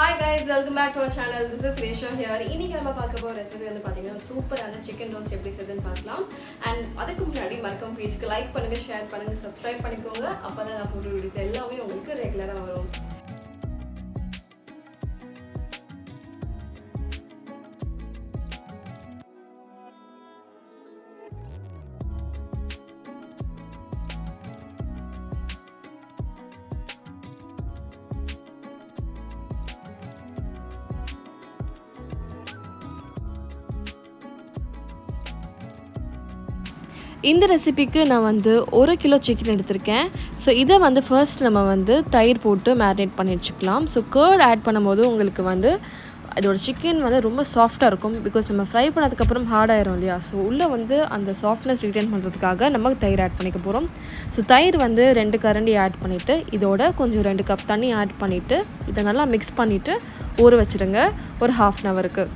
Hi guys, welcome back to our channel. This is Resha here. இன்னைக்கு நம்ம பார்க்க போற ரெசிபி வந்து பாத்தீங்கன்னா சூப்பரான chicken roast எப்படி செய்யறதுன்னு பார்க்கலாம். And அதுக்கு முன்னாடி மறக்காம பேஜ்க்கு லைக் பண்ணுங்க, ஷேர் பண்ணுங்க, subscribe பண்ணிக்கோங்க. அப்பதான் நான் போடுற வீடியோஸ் எல்லாமே உங்களுக்கு ரெகுலரா வரும். இந்த ரெசிபிக்கு நான் வந்து 1 கிலோ சிக்கன் எடுத்திருக்கேன். ஸோ இதை வந்து ஃபர்ஸ்ட் நம்ம வந்து தயிர் போட்டு மேரினேட் பண்ணி வச்சுக்கலாம். ஸோ கர்ட் ஆட் பண்ணும்போது உங்களுக்கு வந்து இதோட சிக்கன் வந்து ரொம்ப சாஃப்டாக இருக்கும். பிகாஸ் நம்ம ஃப்ரை பண்ணதுக்கப்புறம் ஹார்ட் ஆயிரும் இல்லையா. ஸோ உள்ளே வந்து அந்த சாஃப்ட்னஸ் ரிட்டைன் பண்ணுறதுக்காக நம்ம தயிர் ஆட் பண்ணிக்க போகிறோம். ஸோ தயிர் வந்து 2 கரண்டி ஆட் பண்ணிவிட்டு இதோட கொஞ்சம் 2 கப் தண்ணி ஆட் பண்ணிவிட்டு இதை நல்லா மிக்ஸ் பண்ணிவிட்டு ஊற வச்சுருங்க ஒரு 1/2 ஹவருக்கு.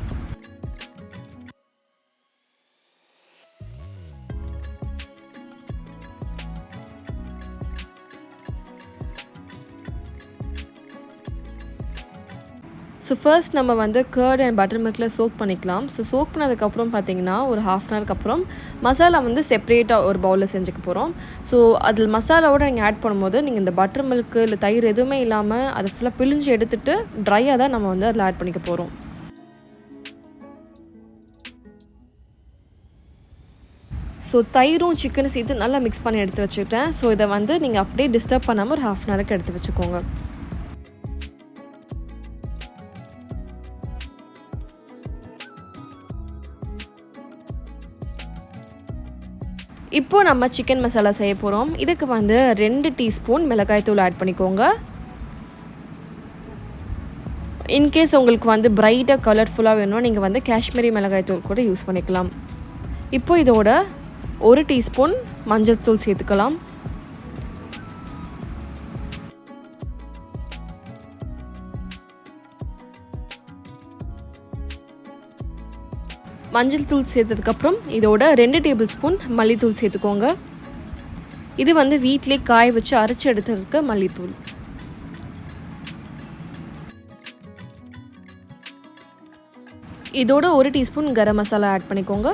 ஸோ ஃபர்ஸ்ட் நம்ம வந்து கர்ட் அண்ட் பட்டர் மில்கில் சோக் பண்ணிக்கலாம். ஸோ சோக் பண்ணதுக்கப்புறம் பார்த்திங்கன்னா ஒரு 1/2 ஹவருக்கு அப்புறம் மசாலா வந்து செப்பரேட்டாக ஒரு பவுலில் செஞ்சுக்க போகிறோம். ஸோ அதில் மசாலாவோடு நீங்கள் ஆட் பண்ணும்போது நீங்கள் இந்த பட்டர் மில்க்கு இல்லை தயிர் எதுவுமே இல்லாமல் அதை ஃபுல்லாக பிழிஞ்சு எடுத்துகிட்டு ட்ரையாக தான் நம்ம வந்து அதில் ஆட் பண்ணிக்க போகிறோம். ஸோ தயிரும் சிக்கனும் சேர்த்து நல்லா மிக்ஸ் பண்ணி எடுத்து வச்சுக்கிட்டேன். ஸோ இதை வந்து நீங்கள் அப்படியே டிஸ்டர்ப் பண்ணாமல் ஒரு 1/2 ஹவருக்கு எடுத்து வச்சுக்கோங்க. இப்போது நம்ம சிக்கன் மசாலா செய்ய போகிறோம். இதுக்கு வந்து 2 டீஸ்பூன் மிளகாய்த்தூள் ஆட் பண்ணிக்கோங்க. இன்கேஸ் உங்களுக்கு வந்து பிரைட்டாக கலர்ஃபுல்லாக வேணும் நீங்கள் வந்து காஷ்மீரி மிளகாய்த்தூள் கூட யூஸ் பண்ணிக்கலாம். இப்போ இதோட 1 டீஸ்பூன் மஞ்சள் தூள் சேர்த்துக்கலாம். மஞ்சள் தூள் சேர்த்ததுக்கப்புறம் இதோட 2 டேபிள் ஸ்பூன் மல்லித்தூள் சேர்த்துக்கோங்க. இது வந்து வீட்டிலே காய வச்சு அரைச்சி எடுத்துருக்க மல்லித்தூள். இதோட 1 டீஸ்பூன் கரம் மசாலா ஆட் பண்ணிக்கோங்க.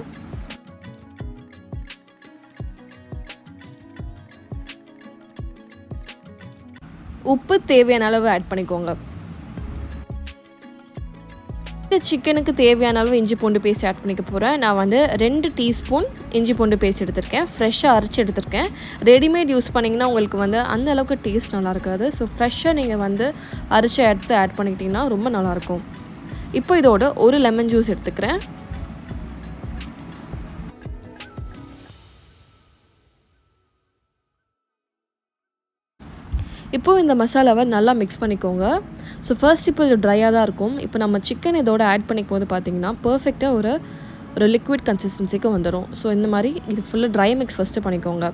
உப்பு தேவையான அளவு ஆட் பண்ணிக்கோங்க. சிக்கனுக்கு தேவையான அளவு இஞ்சி பூண்டு பேஸ்ட் ஆட் பண்ணிக்க போகிறேன். நான் வந்து 2 டீஸ்பூன் இஞ்சி பூண்டு பேஸ்ட் எடுத்திருக்கேன். ஃப்ரெஷ்ஷாக அரைச்சி எடுத்திருக்கேன். ரெடிமேட் யூஸ் பண்ணிங்கன்னா உங்களுக்கு வந்து அந்த அளவுக்கு டேஸ்ட் நல்லா இருக்காது. ஸோ ஃப்ரெஷ்ஷாக நீங்கள் வந்து அரைச்சி எடுத்து ஆட் பண்ணிக்கிட்டிங்கன்னா ரொம்ப நல்லாயிருக்கும். இப்போ இதோட ஒரு லெமன் ஜூஸ் எடுத்துக்கிறேன். இப்போது இந்த மசாலாவை நல்லா மிக்ஸ் பண்ணிக்கோங்க. ஸோ ஃபர்ஸ்ட் இப்போ இது ட்ரையாக தான் இருக்கும். இப்போ நம்ம சிக்கன் இதோட ஆட் பண்ணிக்கும் போது பார்த்திங்கன்னா பர்ஃபெக்டாக ஒரு லிக்விட் கன்சிஸ்டன்சிக்கு வந்துடும். ஸோ இந்த மாதிரி இது ஃபுல்லாக ட்ரை மிக்ஸ் ஃபஸ்ட்டு பண்ணிக்கோங்க.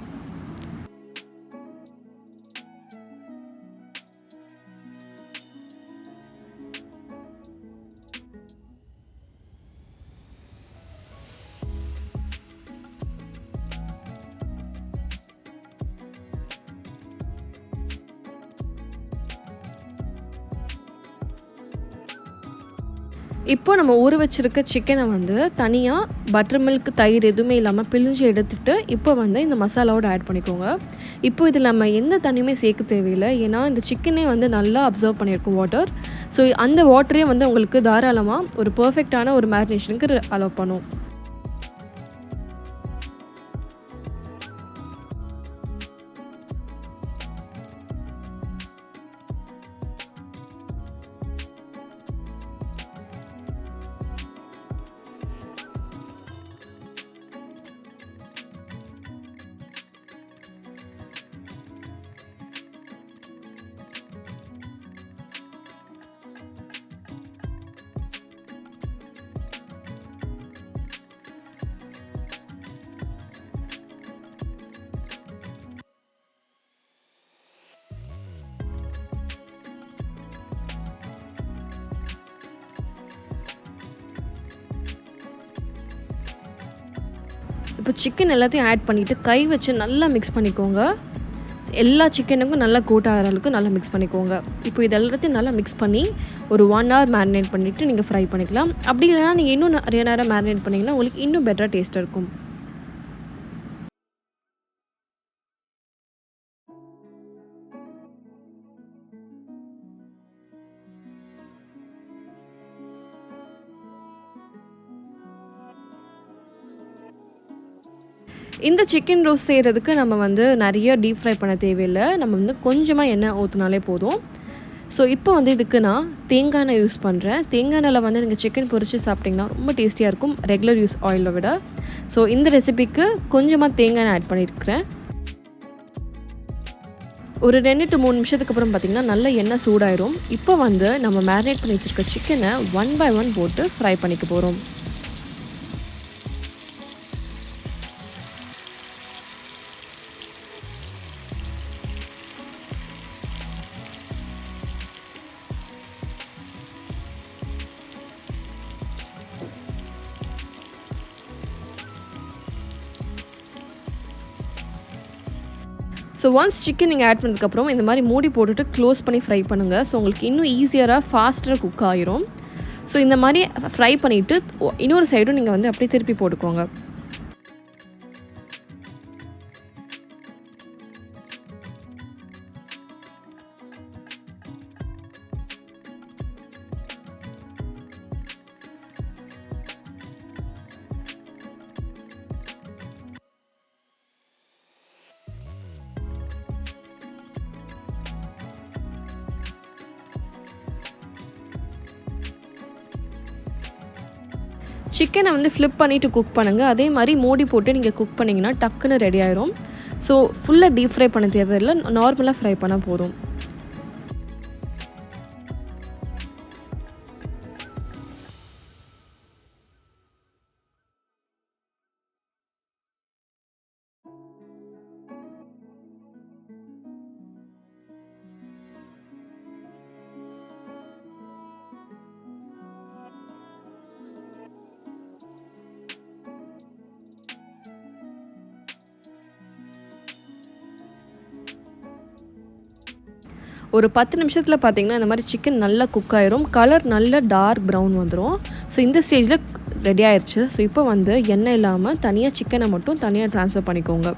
இப்போ நம்ம ஊற வச்சுருக்க சிக்கனை வந்து தனியாக பட்டர் மில்க் தயிர் எதுவுமே இல்லாமல் பிழிஞ்சு எடுத்துகிட்டு இப்போ வந்து இந்த மசாலாவோடு ஆட் பண்ணிக்கோங்க. இப்போ இதில் நம்ம எந்த தண்ணியுமே சேர்க்க தேவையில்லை. ஏன்னா இந்த சிக்கனே வந்து நல்லா அப்சர்வ் பண்ணியிருக்கும் வாட்டர். ஸோ அந்த வாட்டரே வந்து உங்களுக்கு தாராளமாக ஒரு பர்ஃபெக்டான ஒரு மேரினேஷனுக்கு அலோவ் பண்ணும். இப்போ சிக்கன் எல்லாத்தையும் ஆட் பண்ணிவிட்டு கை வச்சு நல்லா மிக்ஸ் பண்ணிக்கோங்க. எல்லா சிக்கனுக்கும் நல்லா கோட் ஆகிற அளவுக்கு நல்லா மிக்ஸ் பண்ணிக்கோங்க. இப்போ இது எல்லாத்தையும் நல்லா மிக்ஸ் பண்ணி ஒரு 1 hour மேரினேட் பண்ணிவிட்டு நீங்கள் ஃப்ரை பண்ணிக்கலாம். அப்படி இல்லைனா நீங்கள் இன்னும் நிறைய நேரம் மேரினேட் பண்ணிங்கன்னா உங்களுக்கு இன்னும் பெட்டராக டேஸ்ட்டாக இருக்கும். இந்த சிக்கன் ரோஸ்ட் செய்கிறதுக்கு நம்ம வந்து நிறைய டீப் ஃப்ரை பண்ண தேவையில்லை. நம்ம வந்து கொஞ்சமாக எண்ணெய் ஊற்றினாலே போதும். ஸோ இப்போ வந்து இதுக்கு நான் தேங்காய் எண்ணெய் யூஸ் பண்ணுறேன். தேங்காய் எண்ணெயில் வந்து நீங்கள் சிக்கன் பொரித்து சாப்பிட்டிங்கன்னா ரொம்ப டேஸ்டியாக இருக்கும் ரெகுலர் யூஸ் ஆயிலை விட. ஸோ இந்த ரெசிபிக்கு கொஞ்சமாக தேங்காய் எண்ணெய் ஆட் பண்ணியிருக்கிறேன். ஒரு 2 to 3 நிமிஷத்துக்கு அப்புறம் பார்த்திங்கன்னா நல்ல எண்ணெய் சூடாயிரும். இப்போ வந்து நம்ம மேரினேட் பண்ணி வச்சுருக்க சிக்கனை 1 by 1 போட்டு ஃப்ரை பண்ணிக்க போகிறோம். ஸோ ஒன்ஸ் சிக்கன் நீங்கள் ஆட் பண்ணதுக்கப்புறம் இந்த மாதிரி மூடி போட்டுட்டு க்ளோஸ் பண்ணி ஃப்ரை பண்ணுங்கள். ஸோ உங்களுக்கு இன்னும் ஈஸியராக ஃபாஸ்ட்டாக குக் ஆகிரும். ஸோ இந்த மாதிரி ஃப்ரை பண்ணிவிட்டு இன்னொரு சைடும் நீங்கள் வந்து அப்படியே திருப்பி போட்டுக்கோங்க. சிக்கனை வந்து ஃப்ளிப் பண்ணிவிட்டு குக் பண்ணுங்கள். அதே மாதிரி மூடி போட்டு நீங்கள் குக் பண்ணிங்கன்னா டக்குன்னு ரெடி ஆயிரும். ஸோ ஃபுல்லாக டீப் ஃப்ரை பண்ண தேவையில்லை, நார்மலாக ஃப்ரை பண்ணால் போதும். ஒரு 10 நிமிஷத்தில் பார்த்தீங்கன்னா இந்த மாதிரி சிக்கன் நல்லா குக் ஆயிரும். கலர் நல்ல டார்க் ப்ரௌன் வந்துடும். ஸோ இந்த ஸ்டேஜில் ரெடி ஆயிடுச்சு. ஸோ இப்போ வந்து எண்ணெய் இல்லாமல் தனியாக சிக்கனை மட்டும் தனியாக ட்ரான்ஸ்ஃபர் பண்ணிக்கோங்க.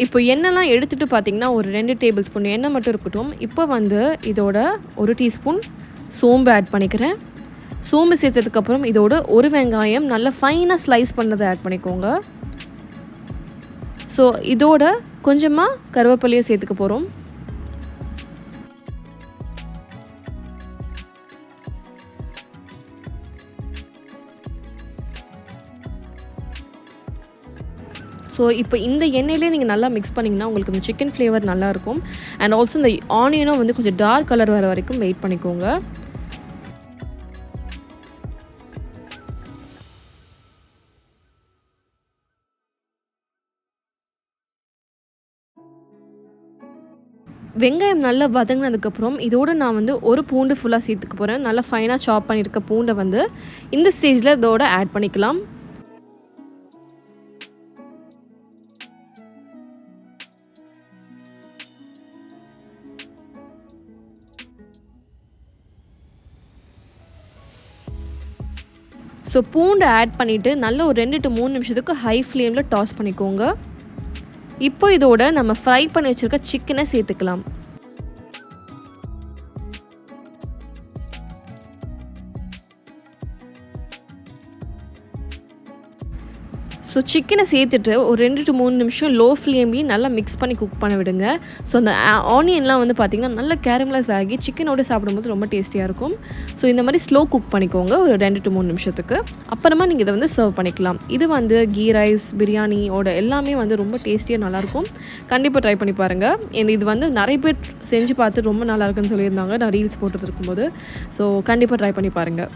இப்போ எண்ணெய்லாம் எடுத்துகிட்டு பார்த்திங்கன்னா ஒரு 2 டேபிள் ஸ்பூன் எண்ணெய் மட்டும் இருக்கட்டும். இப்போ வந்து இதோட 1 டீஸ்பூன் சோம்பு ஆட் பண்ணிக்கிறேன். சோம்பு சேர்த்ததுக்கப்புறம் இதோட ஒரு வெங்காயம் நல்லா ஃபைனாக ஸ்லைஸ் பண்ணதை ஆட் பண்ணிக்கோங்க. ஸோ இதோட கொஞ்சமாக கருவேப்பிலையும் சேர்த்துக்க போகிறோம். ஸோ இப்போ இந்த எண்ணெயிலே நீங்கள் நல்லா மிக்ஸ் பண்ணிங்கன்னா உங்களுக்கு இந்த சிக்கன் ஃப்ளேவர் நல்லாயிருக்கும். அண்ட் ஆல்சோ இந்த ஆனியனும் வந்து கொஞ்சம் டார்க் கலர் வர வரைக்கும் வெயிட் பண்ணிக்கோங்க. வெங்காயம் நல்லா வதங்கினதுக்கப்புறம் இதோடு நான் வந்து ஒரு பூண்டு ஃபுல்லாக சேர்த்துக்க போகிறேன். நல்லா ஃபைனாக சாப் பண்ணியிருக்க பூண்டை வந்து இந்த ஸ்டேஜில் இதோட ஆட் பண்ணிக்கலாம். ஸோ பூண்டு ஆட் பண்ணிவிட்டு நல்ல ஒரு 2 to 3 நிமிஷத்துக்கு ஹை ஃப்ளேமில் டாஸ் பண்ணிக்கோங்க. இப்போ இதோட நம்ம ஃப்ரை பண்ணி வச்சுருக்க சிக்கனை சேர்த்துக்கலாம். ஸோ சிக்கனை சேர்த்துட்டு ஒரு 2 to 3 நிமிஷம் லோ ஃப்ளேம்லேயே நல்லா மிக்ஸ் பண்ணி குக் பண்ண விடுங்க. ஸோ அந்த ஆனியன்லாம் வந்து பார்த்திங்கன்னா நல்லா கேரமலைஸ் ஆகி சிக்கனோடு சாப்பிடும்போது ரொம்ப டேஸ்டியாக இருக்கும். ஸோ இந்த மாதிரி ஸ்லோ குக் பண்ணிக்கோங்க ஒரு 2 to 3 நிமிஷத்துக்கு. அப்புறமா நீங்கள் இதை வந்து சர்வ் பண்ணிக்கலாம். இது வந்து கீ ரைஸ், பிரியாணியோட எல்லாமே வந்து ரொம்ப டேஸ்டியாக நல்லாயிருக்கும். கண்டிப்பாக ட்ரை பண்ணி பாருங்கள். இது வந்து நிறைய பேர் செஞ்சு பார்த்து ரொம்ப நல்லா இருக்குன்னு சொல்லியிருந்தாங்க நான் ரீல்ஸ் போட்டுட்டு இருக்கும்போது. ஸோ கண்டிப்பாக ட்ரை பண்ணி பாருங்கள்.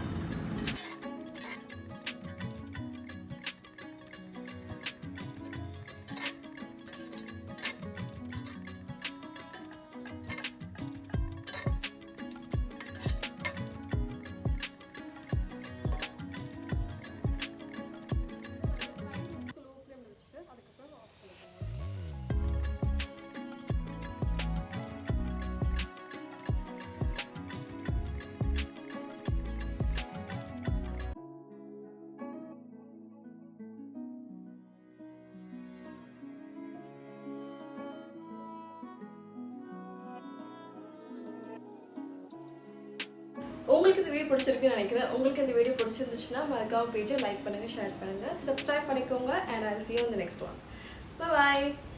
உங்களுக்கு இந்த வீடியோ பிடிச்சிருக்குன்னு நினைக்கிறேன். உங்களுக்கு இந்த வீடியோ பிடிச்சிருந்துச்சுன்னா மறக்காம பேஜை லைக் பண்ணுங்கள், ஷேர் பண்ணுங்கள், சப்ஸ்கிரைப் பண்ணிக்கோங்க. And I will see you in the next one. Bye bye.